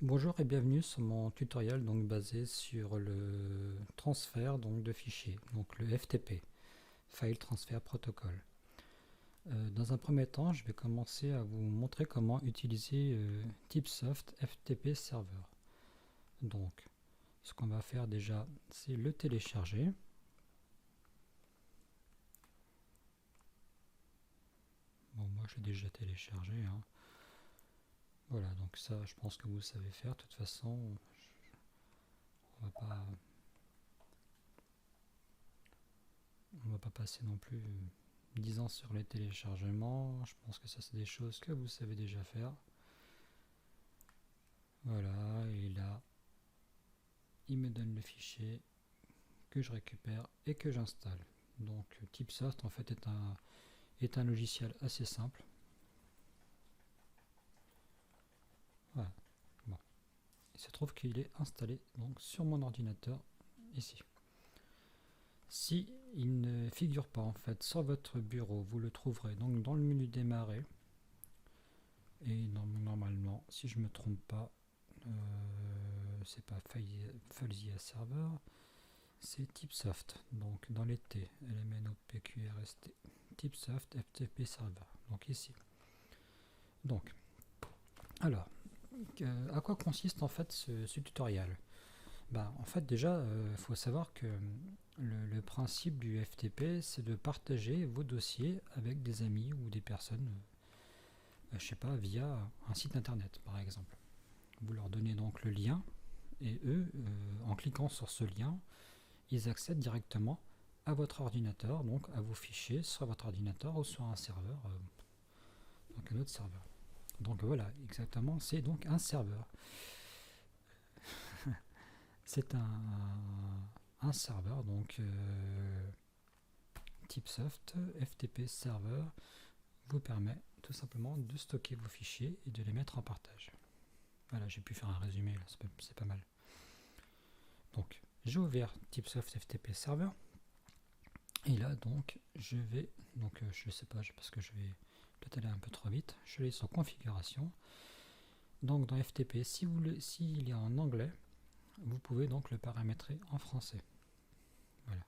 Bonjour et bienvenue sur mon tutoriel basé sur le transfert de fichiers, donc le FTP, File Transfer Protocol. Dans un premier temps, je vais commencer à vous montrer comment utiliser TipSoft FTP Server. Donc, ce qu'on va faire déjà, c'est le télécharger. Bon, moi j'ai déjà téléchargé, hein. Voilà, donc ça, je pense que vous savez faire. De toute façon, on va pas passer non plus 10 ans sur les téléchargements. Je pense que ça, c'est des choses que vous savez déjà faire. Voilà, et là, il me donne le fichier que je récupère et que j'installe. Donc, TipSoft, en fait, est un logiciel assez simple. Voilà. Bon. Il se trouve qu'il est installé donc sur mon ordinateur ici. Si il ne figure pas en fait sur votre bureau, vous le trouverez donc dans le menu démarrer. Et normalement, si je ne me trompe pas, c'est pas FileZilla Server, c'est TipSoft. Donc dans les T, LMNO, PQRST, TipSoft FTP Server. Donc ici. Donc, alors, à quoi consiste en fait ce tutoriel? En fait, déjà, il faut savoir que le principe du FTP, c'est de partager vos dossiers avec des amis ou des personnes, je sais pas, via un site internet, par exemple. Vous leur donnez donc le lien, et eux, en cliquant sur ce lien, ils accèdent directement à votre ordinateur, donc à vos fichiers sur votre ordinateur ou sur un serveur, donc un autre serveur. Donc voilà, exactement, c'est donc un serveur. C'est un serveur, donc TipSoft FTP Server vous permet tout simplement de stocker vos fichiers et de les mettre en partage. Voilà, j'ai pu faire un résumé, là, c'est pas mal. Donc, j'ai ouvert TipSoft FTP Server. Et là, donc, je vais, donc je sais pas, parce que je vais peut-être aller un peu trop vite, je vais sur configuration. Donc, dans FTP, s'il est en anglais, vous pouvez donc le paramétrer en français. Voilà.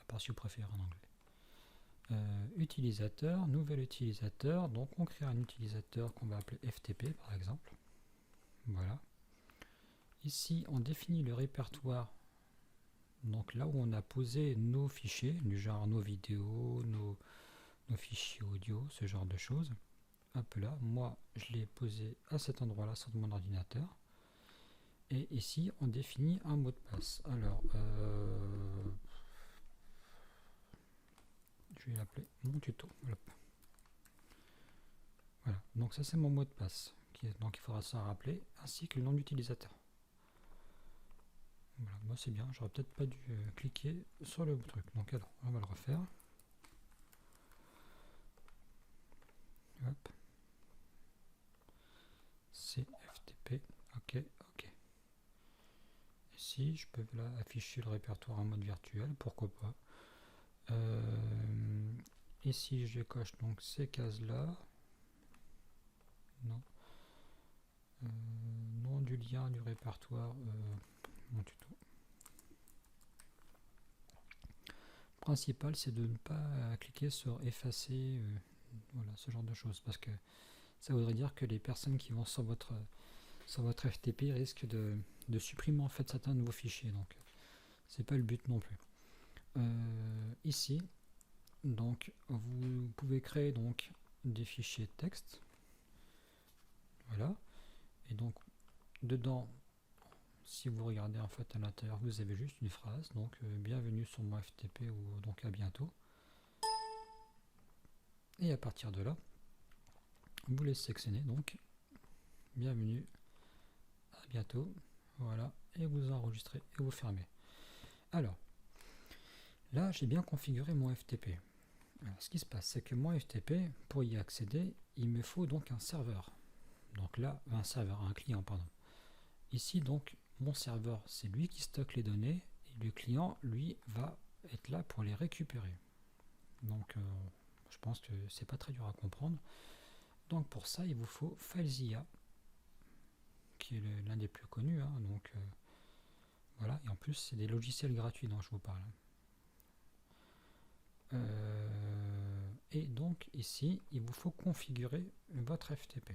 À part si vous préférez en anglais. Utilisateur, nouvel utilisateur. Donc, on crée un utilisateur qu'on va appeler FTP, par exemple. Voilà. Ici, on définit le répertoire. Donc là où on a posé nos fichiers, du genre nos vidéos, nos fichiers audio, ce genre de choses. Hop là, moi je l'ai posé à cet endroit-là sur mon ordinateur. Et ici, on définit un mot de passe. Alors, je vais l'appeler mon tuto. Voilà, donc ça c'est mon mot de passe. Donc il faudra s'en rappeler, ainsi que le nom d'utilisateur. Voilà, moi c'est bien, j'aurais peut-être pas dû cliquer sur le truc. Donc alors, on va le refaire. Hop. C'est FTP. Ok, ok. Ici, je peux là afficher le répertoire en mode virtuel, pourquoi pas. Ici, je coche donc ces cases-là. Non. Nom du lien du répertoire, mon tuto. Principal, c'est de ne pas cliquer sur effacer, voilà, ce genre de choses, parce que ça voudrait dire que les personnes qui vont sur votre FTP risquent de supprimer en fait certains de vos fichiers, donc c'est pas le but non plus. Ici, donc vous pouvez créer donc des fichiers texte, voilà, et donc dedans, si vous regardez en fait à l'intérieur, vous avez juste une phrase, donc bienvenue sur mon FTP ou donc à bientôt. Et à partir de là, vous les sélectionnez donc bienvenue, à bientôt, voilà, et vous enregistrez et vous fermez. Alors, là j'ai bien configuré mon FTP. Alors, ce qui se passe, c'est que mon FTP, pour y accéder, il me faut donc un serveur. Donc là, un client, pardon. Ici, donc, mon serveur, c'est lui qui stocke les données, et le client, lui, va être là pour les récupérer. Donc, je pense que c'est pas très dur à comprendre. Donc, pour ça, il vous faut FileZilla qui est l'un des plus connus, hein, donc voilà, et en plus c'est des logiciels gratuits dont je vous parle. Et donc ici, il vous faut configurer votre FTP.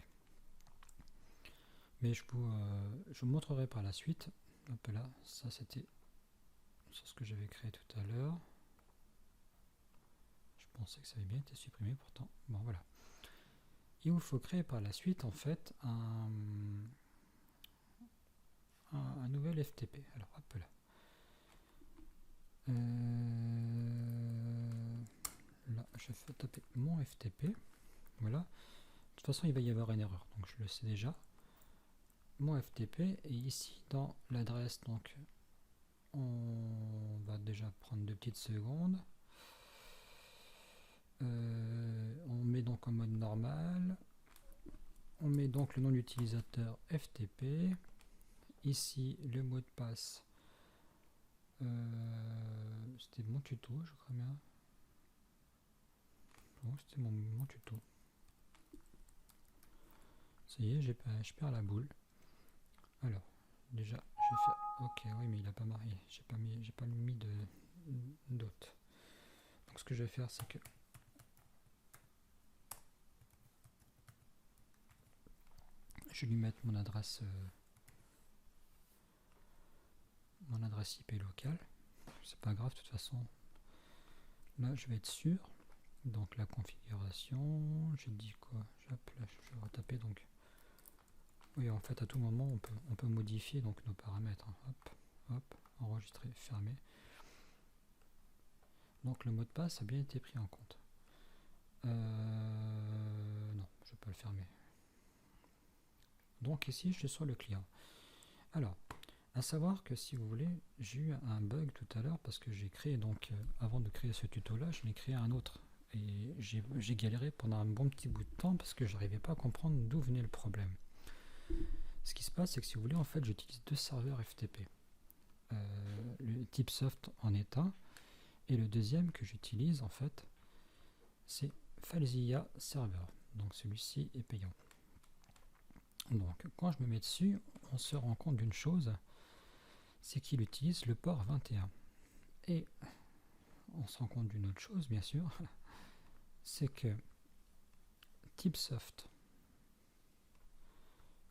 Mais je vous montrerai par la suite. Hop là, ça c'était ce que j'avais créé tout à l'heure. Je pensais que ça avait bien été supprimé pourtant. Bon voilà. Il vous faut créer par la suite en fait un nouvel FTP. Alors hop là. Là, je vais taper mon FTP. Voilà. De toute façon, il va y avoir une erreur, donc je le sais déjà. Mon FTP, et ici dans l'adresse, donc on va déjà prendre 2 petites secondes. On met donc en mode normal. On met donc le nom d'utilisateur FTP. Ici, le mot de passe. C'était mon tuto, je crois bien. Bon, c'était mon tuto. Ça y est, je perds la boule. Alors, déjà, je vais faire. Ok, oui, mais il n'a pas marié. J'ai pas mis de d'autres. Donc, ce que je vais faire, c'est que je vais lui mettre mon adresse IP locale. C'est pas grave, de toute façon. Là, je vais être sûr. Donc, la configuration. J'ai dit quoi? Là, je vais retaper. Donc, oui, en fait, à tout moment, on peut modifier donc nos paramètres. Hop, hop, enregistrer, fermer. Donc, le mot de passe a bien été pris en compte. Non, je ne vais pas le fermer. Donc, ici, je suis sur le client. Alors, à savoir que si vous voulez, j'ai eu un bug tout à l'heure parce que j'ai créé, donc, avant de créer ce tuto-là, je l'ai créé un autre. Et j'ai galéré pendant un bon petit bout de temps parce que je n'arrivais pas à comprendre d'où venait le problème. Ce qui se passe, c'est que si vous voulez, en fait, j'utilise 2 serveurs FTP. Le TipSoft en est un, et le deuxième que j'utilise, en fait, c'est FileZilla Server. Donc celui-ci est payant. Donc quand je me mets dessus, on se rend compte d'une chose, c'est qu'il utilise le port 21. Et on se rend compte d'une autre chose, bien sûr, c'est que TipSoft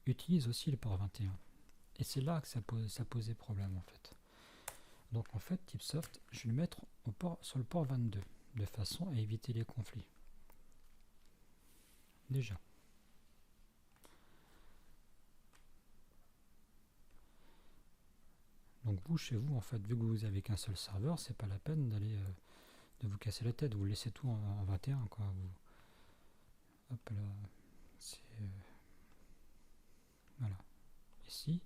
utilise aussi le port 21. Et c'est là que ça posait problème en fait. Donc en fait, TipSoft, je vais le mettre sur le port 22, de façon à éviter les conflits. Déjà. Donc vous, chez vous, en fait, vu que vous avez qu'un seul serveur, c'est pas la peine d'aller de vous casser la tête. Vous laissez tout en 21, quoi. Hop là, c'est voilà. Ici,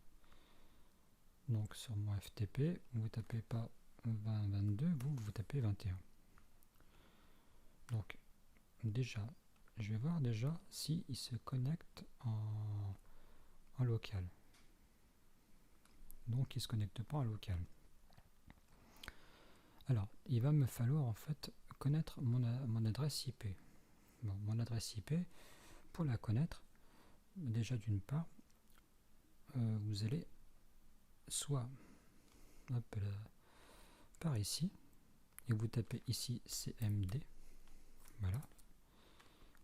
donc sur mon FTP, vous tapez pas 2022, vous tapez 21. Donc déjà, je vais voir déjà si il se connecte en local. Donc il se connecte pas en local. Alors, il va me falloir en fait connaître mon adresse IP. Bon, mon adresse IP, pour la connaître, déjà d'une part, vous allez soit hop là, par ici, et vous tapez ici CMD, voilà,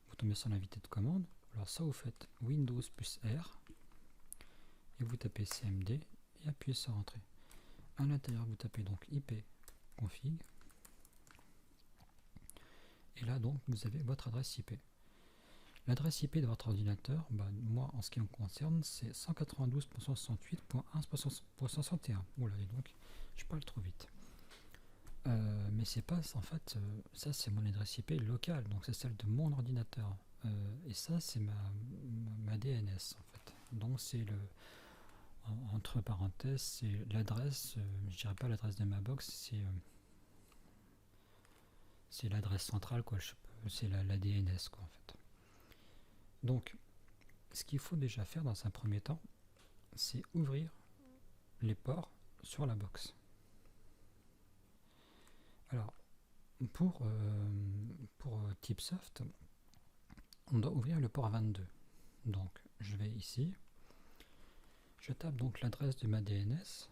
vous tombez sur l'invité de commande. Alors ça, vous faites Windows plus R, et vous tapez CMD, et appuyez sur Entrée. À l'intérieur, vous tapez donc IP config, et là donc vous avez votre adresse IP. L'adresse IP de votre ordinateur, moi en ce qui me concerne, c'est 192.68.1.61. Oula, et donc je parle trop vite. Mais c'est pas, en fait, ça c'est mon adresse IP locale, donc c'est celle de mon ordinateur. Et ça c'est ma DNS en fait. Donc c'est entre parenthèses, c'est l'adresse, je dirais pas l'adresse de ma box, c'est l'adresse centrale, quoi. C'est la DNS, quoi, en fait. Donc, ce qu'il faut déjà faire dans un premier temps, c'est ouvrir les ports sur la box. Alors, pour TipSoft, on doit ouvrir le port 22. Donc, je vais ici, je tape donc l'adresse de ma DNS.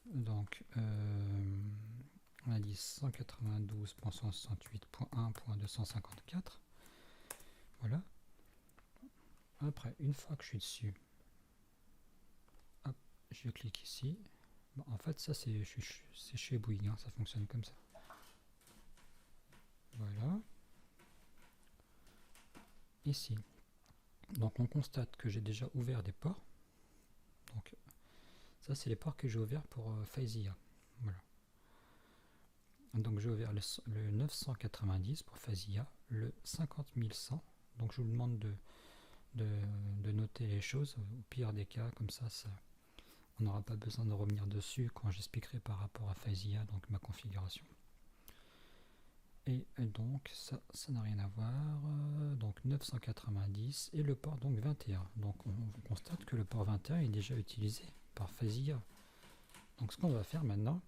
Donc, on a dit 192.168.1.254. Voilà. Après, une fois que je suis dessus, hop, je clique ici. Bon, en fait, ça c'est chez Bouygues, hein, ça fonctionne comme ça. Voilà. Ici. Donc on constate que j'ai déjà ouvert des ports. Donc ça c'est les ports que j'ai ouverts pour FileZilla. Voilà. Donc j'ai ouvert le 990 pour FileZilla, le 50100. Donc je vous demande de noter les choses, au pire des cas, comme ça, on n'aura pas besoin de revenir dessus quand j'expliquerai par rapport à FileZilla, donc ma configuration. Et donc ça n'a rien à voir, donc 990 et le port donc 21. Donc on constate que le port 21 est déjà utilisé par FileZilla. Donc ce qu'on va faire maintenant,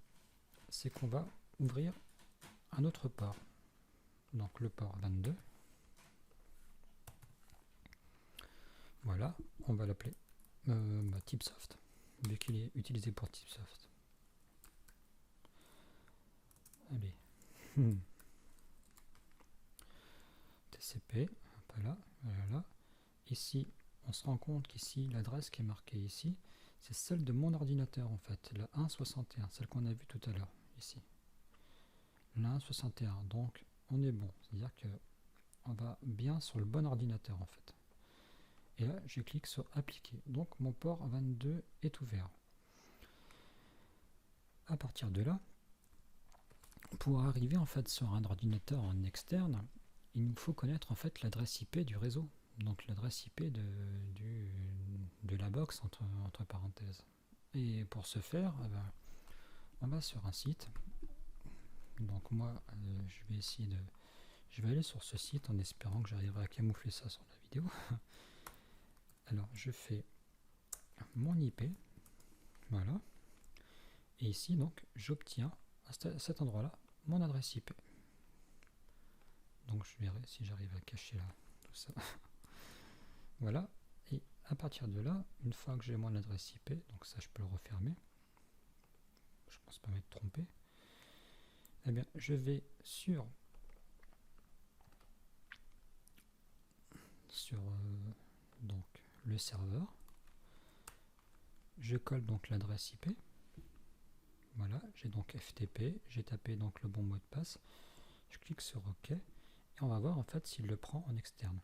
c'est qu'on va ouvrir un autre port. Donc le port 22. Voilà, on va l'appeler TipSoft, vu qu'il est utilisé pour TipSoft. Allez. TCP, voilà, voilà. Ici, on se rend compte qu'ici, l'adresse qui est marquée ici, c'est celle de mon ordinateur en fait, la 1.61, celle qu'on a vue tout à l'heure, ici. La 1.61, donc on est bon, c'est-à-dire que on va bien sur le bon ordinateur en fait. Et là, je clique sur appliquer. Donc mon port 22 est ouvert. À partir de là, pour arriver en fait sur un ordinateur en externe, il nous faut connaître en fait l'adresse IP du réseau. Donc l'adresse IP de la box entre parenthèses. Et pour ce faire, on va sur un site. Donc moi, je vais aller sur ce site en espérant que j'arriverai à camoufler ça sur la vidéo. Alors je fais mon IP, voilà. Et ici donc j'obtiens à cet endroit-là mon adresse IP. Donc je verrai si j'arrive à cacher là tout ça. Voilà. Et à partir de là, une fois que j'ai mon adresse IP, donc ça je peux le refermer. Je pense pas m'être trompé. Eh bien, je vais sur donc le serveur. Je colle donc l'adresse IP. Voilà, j'ai donc FTP, j'ai tapé donc le bon mot de passe. Je clique sur OK et on va voir en fait s'il le prend en externe.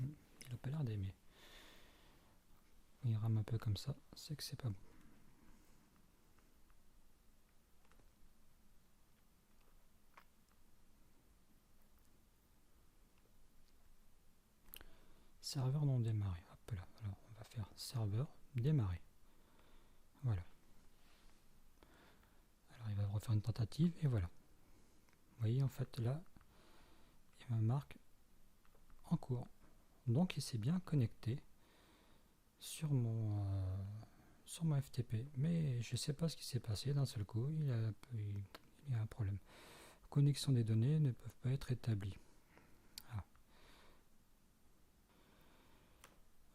Il n'a pas l'air d'aimer. Il rame un peu comme ça, c'est que c'est pas bon. Serveur non démarré. Hop là. Alors on va faire serveur démarré. Voilà. Alors il va refaire une tentative et voilà. Vous voyez en fait là, il me marque en cours. Donc il s'est bien connecté sur mon FTP. Mais je ne sais pas ce qui s'est passé d'un seul coup. Il y a un problème. Connexion des données ne peuvent pas être établies. Ah.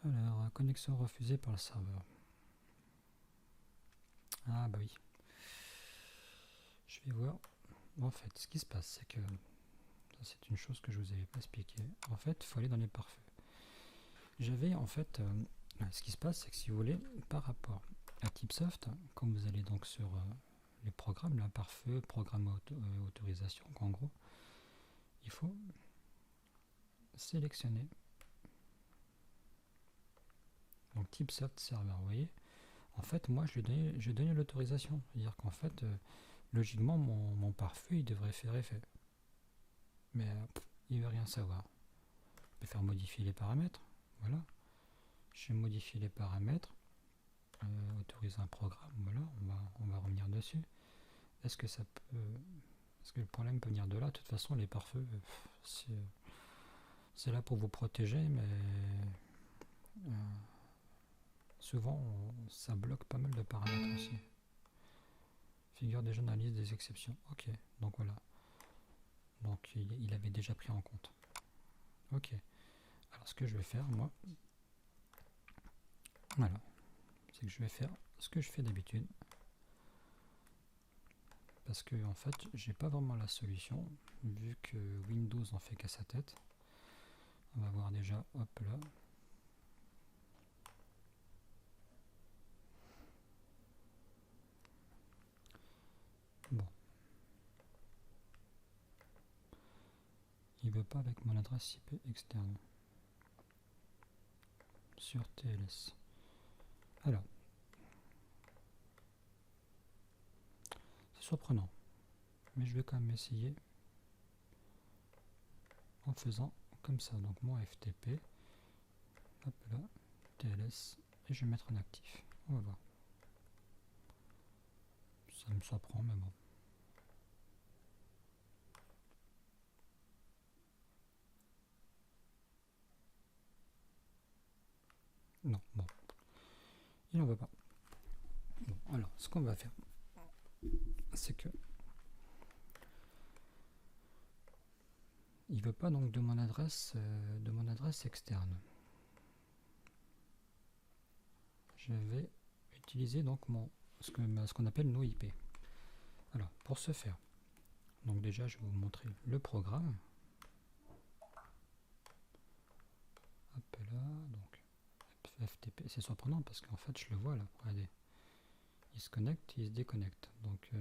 Alors, connexion refusée par le serveur. Ah bah oui. Je vais voir. En fait, ce qui se passe, c'est que c'est une chose que je vous avais pas expliqué. En fait, il faut aller dans les pare-feux. J'avais en fait, ce qui se passe, c'est que si vous voulez, par rapport à TipSoft, quand vous allez donc sur les programmes, là, pare-feu, programme autorisation, en gros, il faut sélectionner donc TipSoft serveur. Vous voyez, en fait, moi, je lui ai donné l'autorisation. C'est-à-dire qu'en fait, logiquement, mon pare-feu, il devrait faire effet. Mais il ne veut rien savoir. Je vais faire modifier les paramètres. Voilà. Je vais modifier les paramètres. Autoriser un programme. Voilà. On va revenir dessus. Est-ce que ça peut... Est-ce que le problème peut venir de là? De toute façon, les pare-feux, c'est là pour vous protéger, mais souvent, ça bloque pas mal de paramètres aussi. Figure déjà dans la liste des exceptions. Ok, donc voilà. Donc il avait déjà pris en compte. Ok. Alors ce que je vais faire, moi, voilà, c'est que je vais faire ce que je fais d'habitude. Parce que en fait, j'ai pas vraiment la solution, vu que Windows en fait qu'à sa tête. On va voir déjà, hop là. Bon. Il veut pas avec mon adresse IP externe. Sur TLS. Alors. C'est surprenant. Mais je vais quand même essayer en faisant comme ça. Donc mon FTP. Hop là. TLS. Et je vais mettre en actif. On va voir. Ça me surprend, mais bon. Non, bon. Il n'en veut pas. Bon, alors, ce qu'on va faire, c'est que il veut pas donc de mon adresse externe. Je vais utiliser donc ce qu'on appelle nos IP. Alors, pour ce faire, donc déjà, je vais vous montrer le programme. Hop là, donc FTP, c'est surprenant parce qu'en fait, je le vois là. Regardez, il se connecte, il se déconnecte. Donc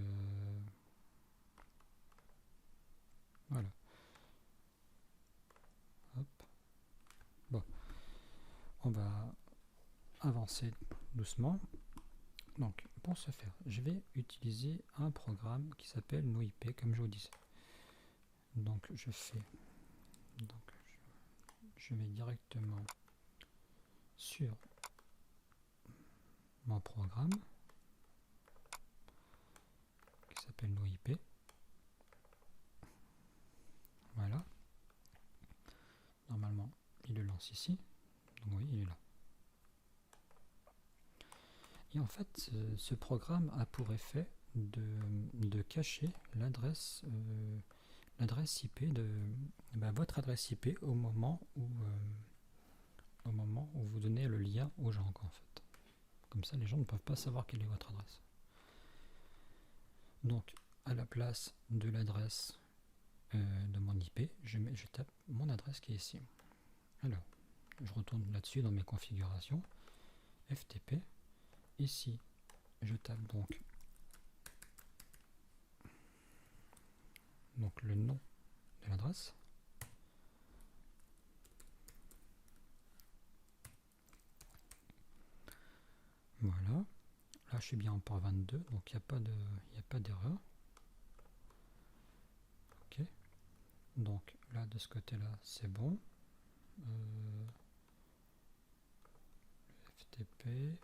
voilà. Hop. Bon, on va avancer doucement. Donc, pour ce faire, je vais utiliser un programme qui s'appelle NoIP, comme je vous disais. Donc, je vais directement sur mon programme qui s'appelle NoIP. Voilà. Normalement, il le lance ici. Donc, oui, il est là. Et en fait, ce programme a pour effet de cacher l'adresse IP votre adresse IP au moment où vous donnez le lien aux gens, en fait. Comme ça, les gens ne peuvent pas savoir quelle est votre adresse. Donc, à la place de l'adresse de mon IP, je tape mon adresse qui est ici. Alors, je retourne là-dessus dans mes configurations. FTP. Ici, je tape donc le nom de l'adresse. Voilà. Là, je suis bien en port 22, donc il n'y a pas d'erreur. Ok. Donc là, de ce côté-là, c'est bon. FTP.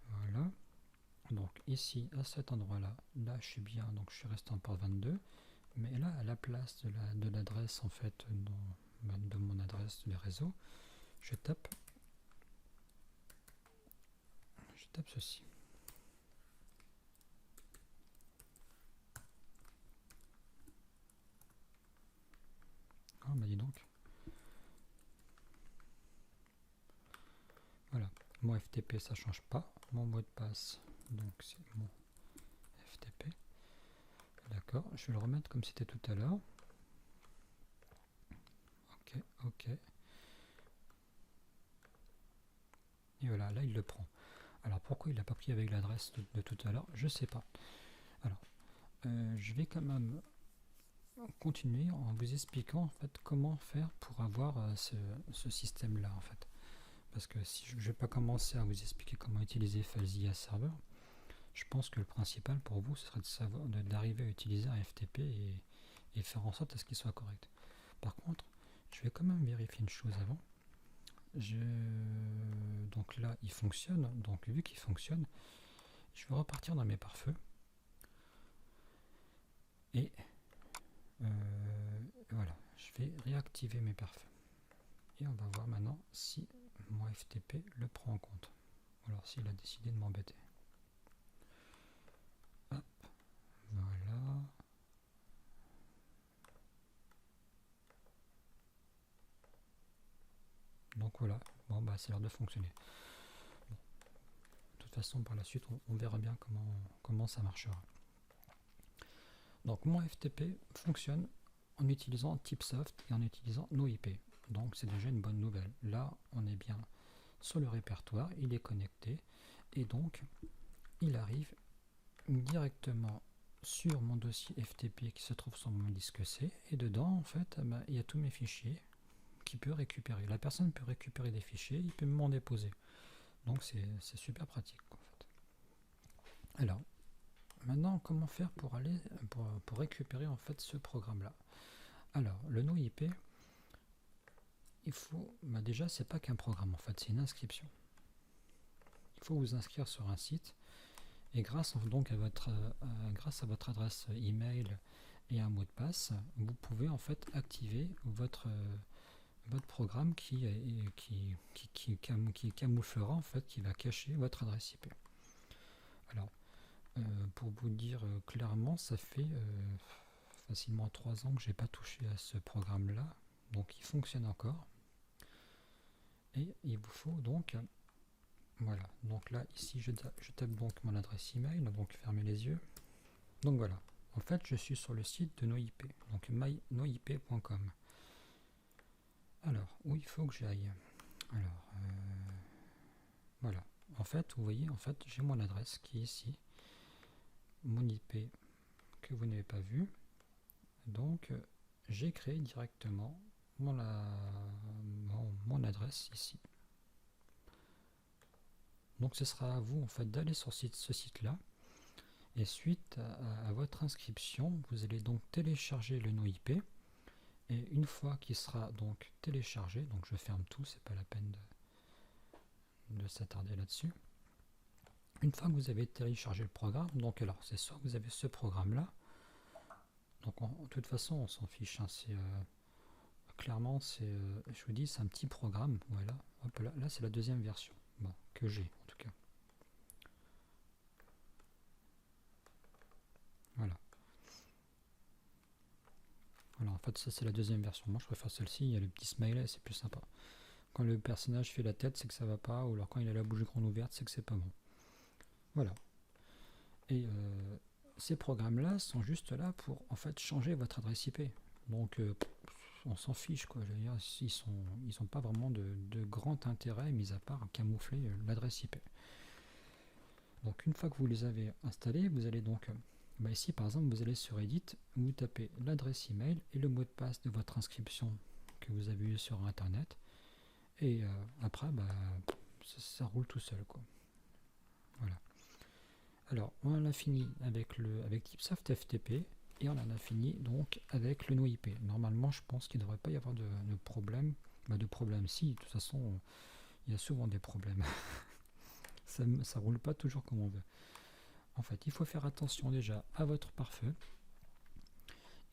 Voilà. Donc ici, à cet endroit-là, là, je suis bien, donc je suis resté en port 22. Mais là, à la place de l'adresse, en fait, de mon adresse de réseau, je tape ceci. Ah, bah dis donc. Voilà. Mon FTP, ça change pas. Mon mot de passe, donc c'est mon FTP. D'accord. Je vais le remettre comme c'était tout à l'heure. Ok, ok. Et voilà, là, il le prend. Alors, pourquoi il n'a pas pris avec l'adresse de tout à l'heure? Je sais pas. Alors, je vais quand même continuer en vous expliquant en fait comment faire pour avoir ce système là en fait, parce que si je ne vais pas commencer à vous expliquer comment utiliser FileZilla Server, je pense que le principal pour vous ce serait d'arriver à utiliser un FTP et faire en sorte à ce qu'il soit correct. Par contre, je vais quand même vérifier une chose avant. Donc là il fonctionne, donc vu qu'il fonctionne, je vais repartir dans mes pare-feux et voilà, je vais réactiver mes pare-feux. Et on va voir maintenant si mon FTP le prend en compte. Ou alors s'il a décidé de m'embêter. Hop, voilà. Donc voilà, bon bah c'est l'heure de fonctionner. Bon. De façon, par la suite, on verra bien comment ça marchera. Donc mon FTP fonctionne en utilisant TipSoft et en utilisant NoIP. Donc c'est déjà une bonne nouvelle. Là, on est bien sur le répertoire, il est connecté et donc il arrive directement sur mon dossier FTP qui se trouve sur mon disque C, et dedans en fait il y a tous mes fichiers qu'il peut récupérer. La personne peut récupérer des fichiers, il peut m'en déposer. Donc c'est super pratique en fait. Alors maintenant, comment faire pour aller pour récupérer en fait ce programme là? Alors le NoIP, il faut déjà, c'est pas qu'un programme en fait, c'est une inscription. Il faut vous inscrire sur un site, et grâce donc à votre adresse email et un mot de passe, vous pouvez en fait activer votre programme qui camouflera en fait, qui va cacher votre adresse IP. Alors pour vous dire clairement, ça fait facilement 3 ans que j'ai pas touché à ce programme là, donc il fonctionne encore. Et il vous faut donc, voilà, donc là ici je tape donc mon adresse email, donc fermez les yeux. Donc voilà, en fait je suis sur le site de NoIP, donc mynoip.com. Alors où il faut que j'aille? Alors voilà, en fait vous voyez, en fait j'ai mon adresse qui est ici, mon IP que vous n'avez pas vu. Donc j'ai créé directement mon adresse ici. Donc ce sera à vous en fait d'aller sur ce site là, et suite à votre inscription, vous allez donc télécharger le NoIP, et une fois qu'il sera donc téléchargé, donc je ferme tout, c'est pas la peine de s'attarder là-dessus. Une fois que vous avez téléchargé le programme, donc alors c'est soit vous avez ce programme là, donc de toute façon on s'en fiche, hein, c'est clairement je vous dis, c'est un petit programme, voilà. Hop là c'est la deuxième version, bon, que j'ai en tout cas. Voilà. Voilà, en fait ça c'est la deuxième version. Moi je préfère celle-ci, il y a le petit smiley, c'est plus sympa. Quand le personnage fait la tête, c'est que ça va pas, ou alors quand il a la bouche grande ouverte, c'est que c'est pas bon. Voilà. Et ces programmes-là sont juste là pour en fait changer votre adresse IP. Donc on s'en fiche quoi. Je veux dire, ils sont pas vraiment de grand intérêt, mis à part camoufler l'adresse IP. Donc une fois que vous les avez installés, vous allez donc ici par exemple, vous allez sur Edit, vous tapez l'adresse email et le mot de passe de votre inscription que vous avez eu sur internet, et après ça roule tout seul quoi. Voilà. Alors on en a fini avec TipSoft FTP, et on en a fini donc avec le NoIP. Normalement je pense qu'il ne devrait pas y avoir de problème. De problème, si, de toute façon il y a souvent des problèmes. ça roule pas toujours comme on veut. En fait, il faut faire attention déjà à votre pare-feu.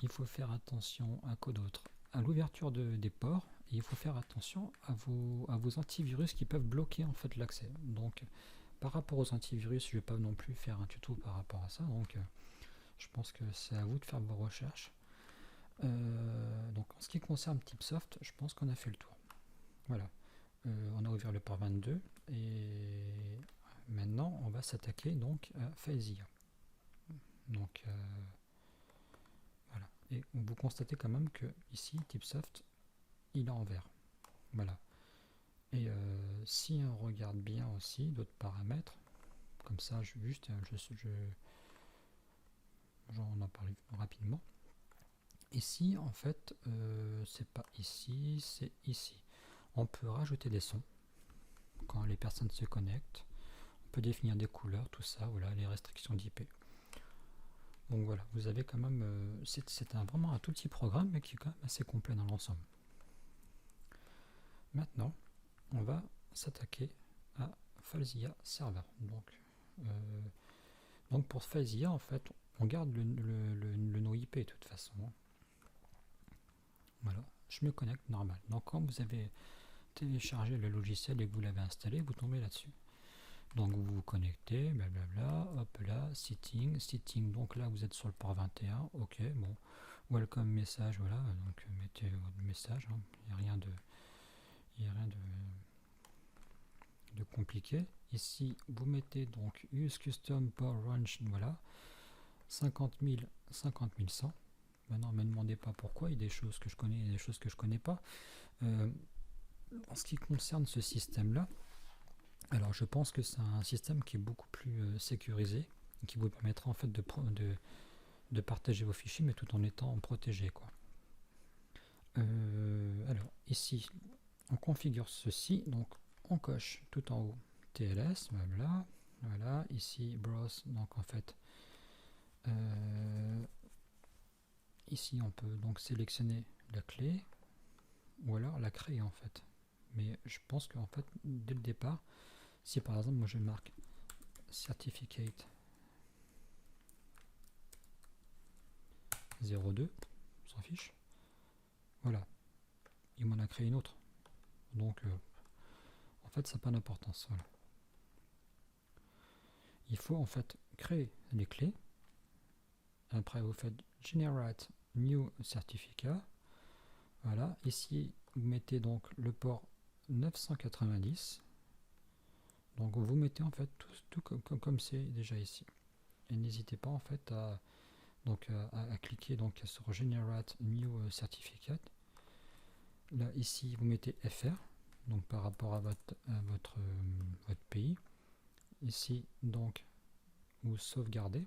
Il faut faire attention à quoi d'autre? À l'ouverture des ports. Et il faut faire attention à vos antivirus qui peuvent bloquer en fait l'accès. Donc, par rapport aux antivirus, je ne vais pas non plus faire un tuto par rapport à ça. Donc, je pense que c'est à vous de faire vos recherches. Donc, en ce qui concerne TipSoft, je pense qu'on a fait le tour. Voilà. On a ouvert le port 22 et maintenant on va s'attaquer donc à FileZilla. Donc voilà, et vous constatez quand même que ici TipSoft il est en vert. Voilà. Et si on regarde bien aussi d'autres paramètres, comme ça j'en parle rapidement. Ici en fait c'est pas ici, c'est ici. On peut rajouter des sons quand les personnes se connectent. On peut définir des couleurs, tout ça, voilà, les restrictions d'IP. Donc voilà, vous avez quand même, c'est vraiment un tout petit programme, mais qui est quand même assez complet dans l'ensemble. Maintenant, on va s'attaquer à FileZilla Server. Donc pour FileZilla, en fait, on garde le NoIP de toute façon. Voilà, je me connecte normal. Donc quand vous avez téléchargé le logiciel et que vous l'avez installé, vous tombez là-dessus. Donc vous vous connectez, blablabla, hop là, setting, donc là vous êtes sur le port 21, ok, bon, welcome message, voilà, donc mettez votre message, hein. Il n'y a rien de compliqué. Ici, vous mettez donc use custom port range, voilà, 50 000, 50 100. Maintenant, ne me demandez pas pourquoi, il y a des choses que je connais et des choses que je connais pas. En ce qui concerne ce système-là, alors je pense que c'est un système qui est beaucoup plus sécurisé, qui vous permettra en fait de partager vos fichiers, mais tout en étant protégé, quoi. Alors ici, on configure ceci, donc on coche tout en haut TLS, voilà, voilà, ici browse, donc en fait ici on peut donc sélectionner la clé ou alors la créer en fait, mais je pense qu'en fait dès le départ, si par exemple moi je marque certificate 02, on s'en fiche, voilà, il m'en a créé une autre, donc en fait ça n'a pas d'importance, voilà. Il faut en fait créer les clés. Après vous faites generate new certificate. Voilà, ici vous mettez donc le port 990. Donc vous mettez en fait tout comme c'est déjà ici. Et n'hésitez pas en fait à cliquer donc sur generate new certificate. Là ici vous mettez FR, donc par rapport à votre pays. Ici donc vous sauvegardez.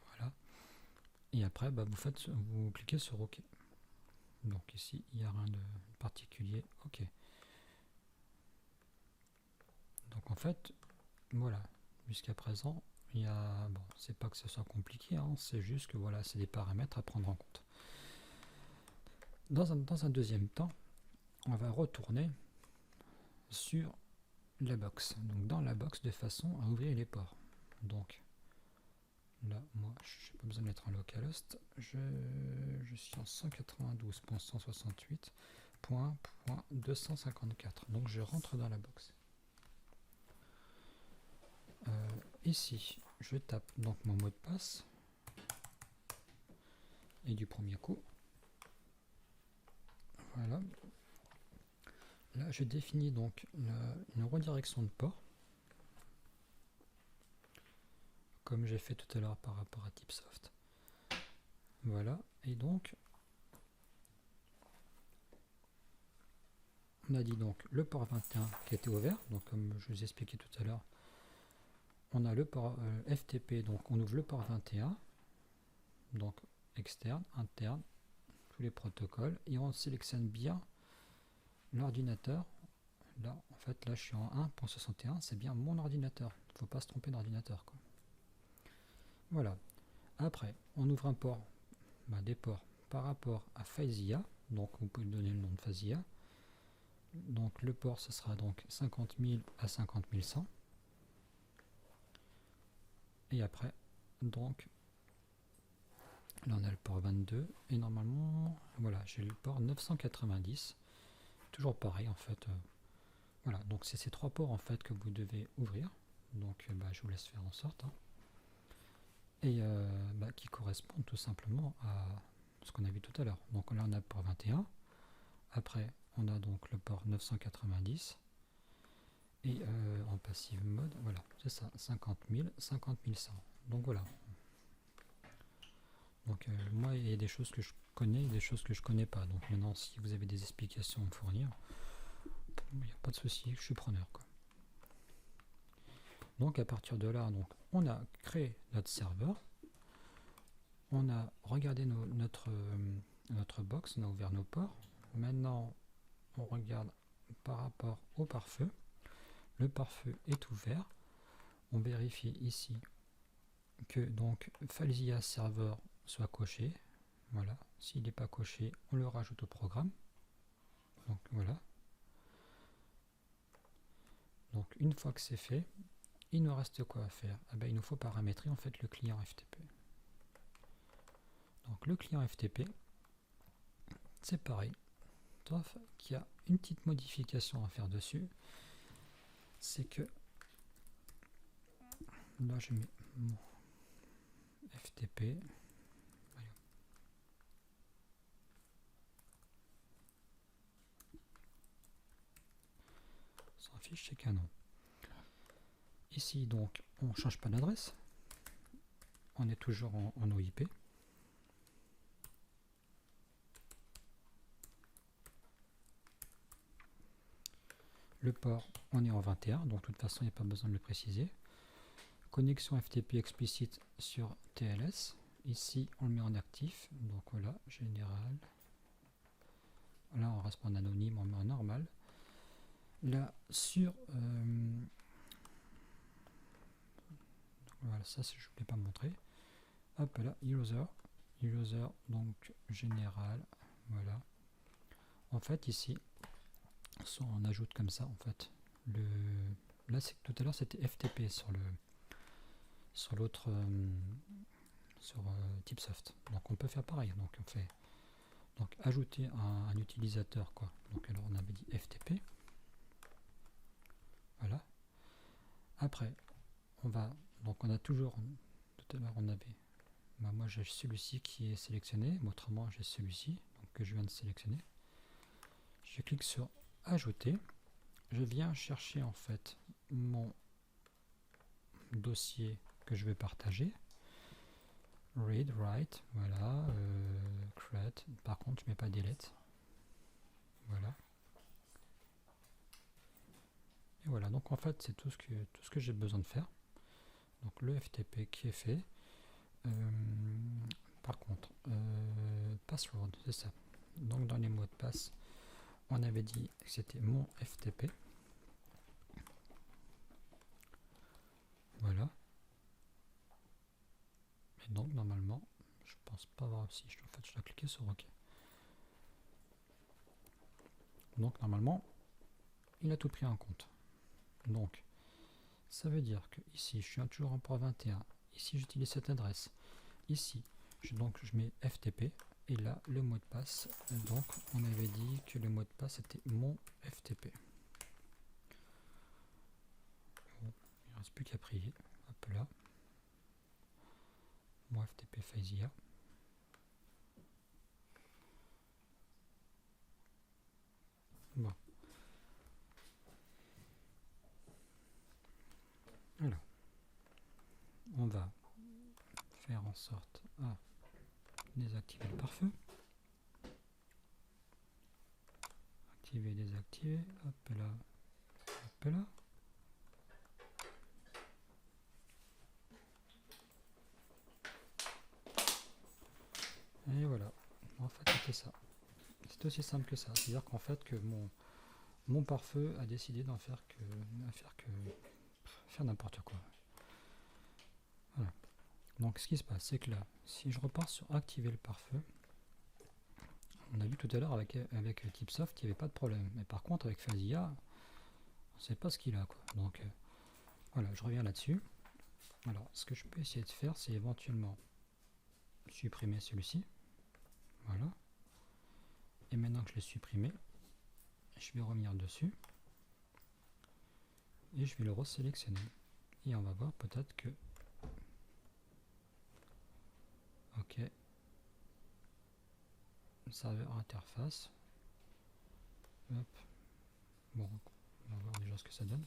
Voilà. Et après vous cliquez sur OK. Donc ici il n'y a rien de particulier. OK. Donc en fait, voilà, jusqu'à présent, il y a, bon, c'est pas que ce soit compliqué, hein, c'est juste que voilà, c'est des paramètres à prendre en compte. Dans un deuxième temps, on va retourner sur la box. Donc dans la box de façon à ouvrir les ports. Donc là, moi, je n'ai pas besoin d'être en localhost. Je suis en 192.168.254. Donc je rentre dans la box. Ici, je tape donc mon mot de passe. Et du premier coup, voilà. Là, je définis donc une redirection de port, comme j'ai fait tout à l'heure par rapport à TipSoft. Voilà, et donc, on a dit donc le port 21 qui était ouvert, donc comme je vous ai expliqué tout à l'heure, on a le port FTP, donc on ouvre le port 21, donc externe, interne, tous les protocoles, et on sélectionne bien l'ordinateur. Là, en fait, là je suis en 1.61, c'est bien mon ordinateur, il ne faut pas se tromper d'ordinateur, quoi. Voilà. Après, on ouvre un port, des ports par rapport à FileZilla, donc vous pouvez donner le nom de FileZilla. Donc le port, ce sera donc 50 000 à 50 100. Et après, donc, là on a le port 22, et normalement, voilà, j'ai le port 990. Toujours pareil en fait. Voilà, donc c'est ces trois ports en fait que vous devez ouvrir. Donc je vous laisse faire en sorte. Hein. Et qui correspondent tout simplement à ce qu'on a vu tout à l'heure. Donc là on a le port 21. Après on a donc le port 990. Et en passive mode, voilà, c'est ça, 50 000, 50 100. Donc voilà. Donc moi il y a des choses que je connais et des choses que je connais pas. Donc maintenant si vous avez des explications à me fournir, il n'y a pas de souci, je suis preneur, quoi. Donc à partir de là, donc, on a créé notre serveur, on a regardé notre box, on a ouvert nos ports. Maintenant, on regarde par rapport au pare-feu. Le pare-feu est ouvert. On vérifie ici que donc FileZilla serveur soit coché. Voilà. S'il n'est pas coché, on le rajoute au programme. Donc voilà. Donc une fois que c'est fait, il nous reste quoi à faire? Il nous faut paramétrer en fait le client FTP. Donc le client FTP, c'est pareil, sauf qu'il y a une petite modification à faire dessus. C'est que là je mets mon FTP. fichier canon. Ici, donc, on ne change pas d'adresse. On est toujours en OIP. Le port, on est en 21, donc de toute façon, il n'y a pas besoin de le préciser. Connexion FTP explicite sur TLS. Ici, on le met en actif. Donc voilà, général. Là, on reste en anonyme, on met en normal. Là, sur... voilà, ça, je ne voulais pas montrer. Hop là, user. User, donc général. Voilà. En fait, ici, on ajoute comme ça, en fait. Là, tout à l'heure, c'était FTP sur l'autre... sur TipSoft. Donc on peut faire pareil. Donc on fait ajouter un utilisateur, quoi. Donc alors on avait dit FTP. Voilà. Après on a toujours, tout à l'heure on avait, moi j'ai celui-ci qui est sélectionné, mais autrement j'ai celui-ci donc que je viens de sélectionner. Je clique sur ajouter. Je viens chercher en fait mon dossier que je vais partager. Read, write, voilà, create, par contre je mets pas delete, voilà. Et voilà, donc en fait c'est tout ce que j'ai besoin de faire. Donc le FTP qui est fait. Par contre, password, c'est ça. Donc dans les mots de passe, on avait dit que c'était mon FTP. Voilà. Et donc normalement, je pense pas voir si en fait je dois cliquer sur OK. Donc normalement, il a tout pris en compte. Donc ça veut dire que ici je suis toujours en port 21. Ici j'utilise cette adresse. Ici je mets FTP et là le mot de passe. Donc on avait dit que le mot de passe était mon FTP. Bon, il ne reste plus qu'à prier. Hop là. Mon FTP FileZilla. Bon. Alors, on va faire en sorte à désactiver le pare-feu. Activer, désactiver. Hop là. Hop là. Et voilà. En fait, c'était ça. C'est aussi simple que ça. C'est-à-dire qu'en fait, que mon pare-feu a décidé d'en faire faire n'importe quoi. Voilà. Donc, ce qui se passe, c'est que là, si je repars sur activer le pare-feu, on a vu tout à l'heure avec TipSoft, il n'y avait pas de problème. Mais par contre, avec FileZilla, on ne sait pas ce qu'il a, quoi. Donc, voilà, je reviens là-dessus. Alors, ce que je peux essayer de faire, c'est éventuellement supprimer celui-ci. Voilà. Et maintenant que je l'ai supprimé, je vais revenir dessus. Et je vais le resélectionner. Et on va voir peut-être que... OK. Serveur interface. Hop. Bon, on va voir déjà ce que ça donne.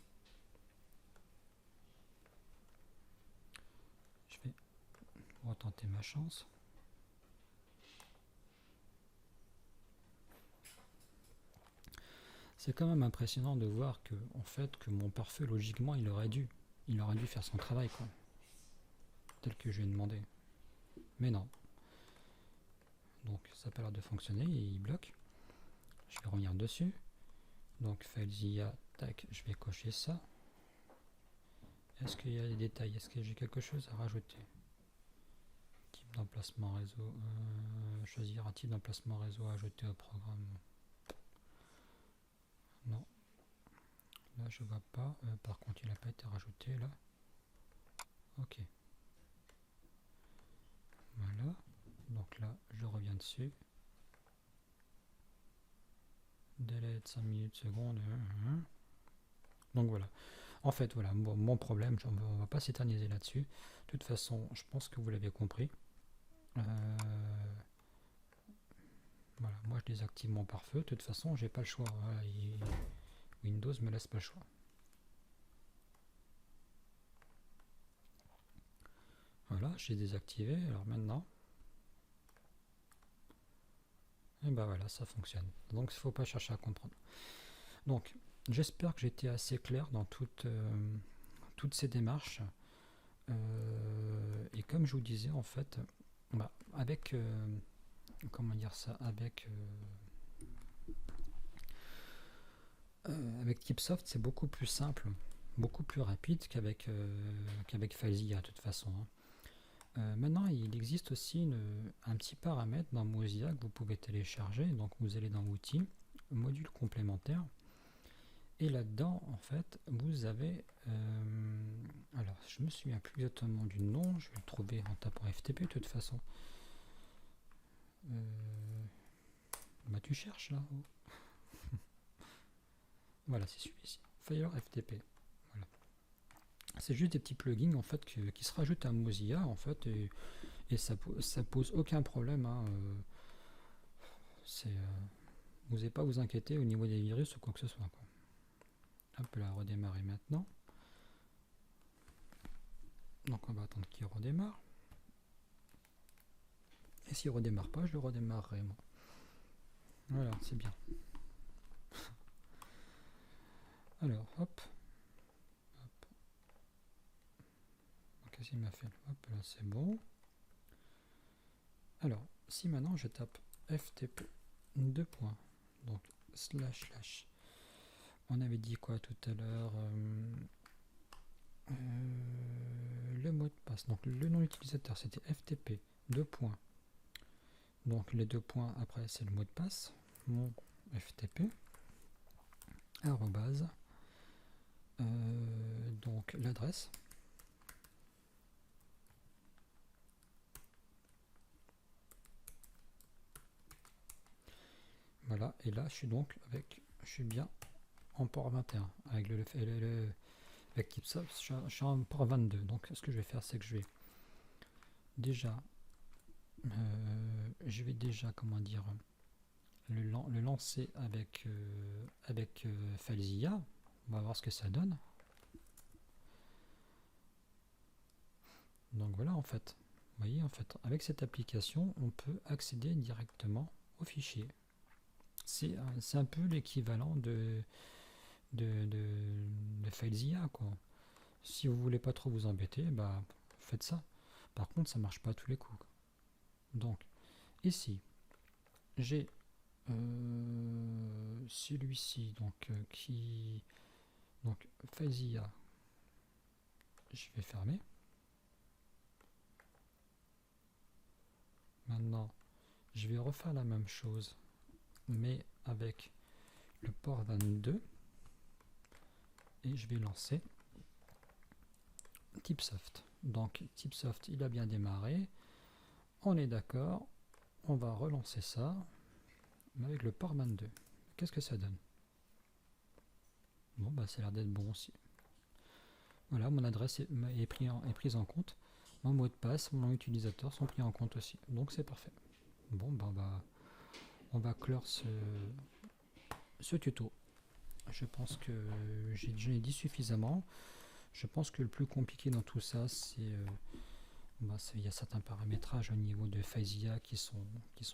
Je vais retenter ma chance. C'est quand même impressionnant de voir que, en fait, que mon pare-feu, logiquement, il aurait dû faire son travail, quoi. Tel que je lui ai demandé. Mais non. Donc ça n'a pas l'air de fonctionner et il bloque. Je vais revenir dessus. Donc FileZilla, tac, je vais cocher ça. Est-ce qu'il y a des détails? Est-ce que j'ai quelque chose à rajouter? Type d'emplacement réseau. Choisir un type d'emplacement réseau à ajouter au programme. Non. Là je vois pas. Par contre il n'a pas été rajouté là. Ok. Voilà. Donc là je reviens dessus. Délai de 5 minutes secondes. Donc voilà. En fait, voilà, mon problème, on ne va pas s'éterniser là-dessus. De toute façon, je pense que vous l'avez compris. Voilà, moi je désactive mon pare-feu. De toute façon, j'ai pas le choix. Voilà, Windows me laisse pas le choix. Voilà, j'ai désactivé. Alors maintenant, et ben voilà, ça fonctionne. Donc il ne faut pas chercher à comprendre. Donc j'espère que j'ai été assez clair dans toutes ces démarches. Et comme je vous disais, en fait, bah, avec comment dire ça, avec Tipsoft, c'est beaucoup plus simple, beaucoup plus rapide qu'avec FileZilla de toute façon, hein. Maintenant, il existe aussi un petit paramètre dans Mozilla que vous pouvez télécharger. Donc, vous allez dans Outils, Module complémentaire, et là-dedans, en fait, vous avez. Alors, je me souviens plus exactement du nom. Je vais le trouver en tapant FTP de toute façon. Bah, tu cherches là. Voilà, c'est celui-ci. Fire FTP. Voilà. C'est juste des petits plugins en fait qui se rajoutent à Mozilla en fait et ça pose aucun problème, hein. Vous n'avez pas à vous inquiéter au niveau des virus ou quoi que ce soit, quoi. Hop là, redémarrer maintenant. Donc on va attendre qu'il redémarre. Et s'il redémarre pas, je le redémarrerai moi. Voilà, c'est bien. Alors, hop. Qu'est-ce qu'il m'a fait? Hop là, c'est bon. Alors, si maintenant je tape FTP 2 points, donc // on avait dit quoi tout à l'heure, le mot de passe, donc le nom utilisateur c'était FTP 2 points, donc les 2 points après c'est le mot de passe, mon FTP arrobase, donc l'adresse. Voilà, et là je suis bien en port 21 avec avec Tipsoft, je suis en port 22. Donc ce que je vais faire, c'est que je vais déjà comment dire, le lancer avec FileZilla. On va voir ce que ça donne. Donc voilà, en fait, vous voyez, en fait, avec cette application, on peut accéder directement au fichier. C'est un peu l'équivalent de FileZilla, quoi. Si vous voulez pas trop vous embêter, bah faites ça. Par contre, ça marche pas à tous les coups, quoi. Donc ici, j'ai celui-ci, donc FileZilla. Je vais fermer. Maintenant, je vais refaire la même chose, mais avec le port 22, et je vais lancer Tipsoft. Donc Tipsoft, il a bien démarré, on est d'accord, on va relancer ça, mais avec le port 22. Qu'est-ce que ça donne? Bon, bah ça a l'air d'être bon aussi. Voilà, mon adresse est prise en compte, mon mot de passe, mon utilisateur sont pris en compte aussi, donc c'est parfait. Bon, bah on va clore ce tuto. Je pense que j'ai dit suffisamment. Je pense que le plus compliqué dans tout ça, c'est il y a certains paramétrages au niveau de FileZilla qui sont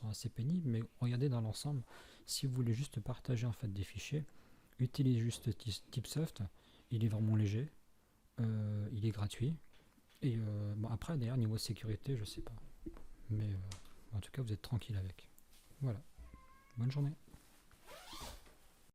assez pénibles, mais regardez dans l'ensemble, si vous voulez juste partager en fait des fichiers, utilisez juste Tipsoft, il est vraiment léger, il est gratuit, et bon, après d'ailleurs niveau sécurité, je sais pas, mais en tout cas vous êtes tranquille avec. Voilà, bonne journée.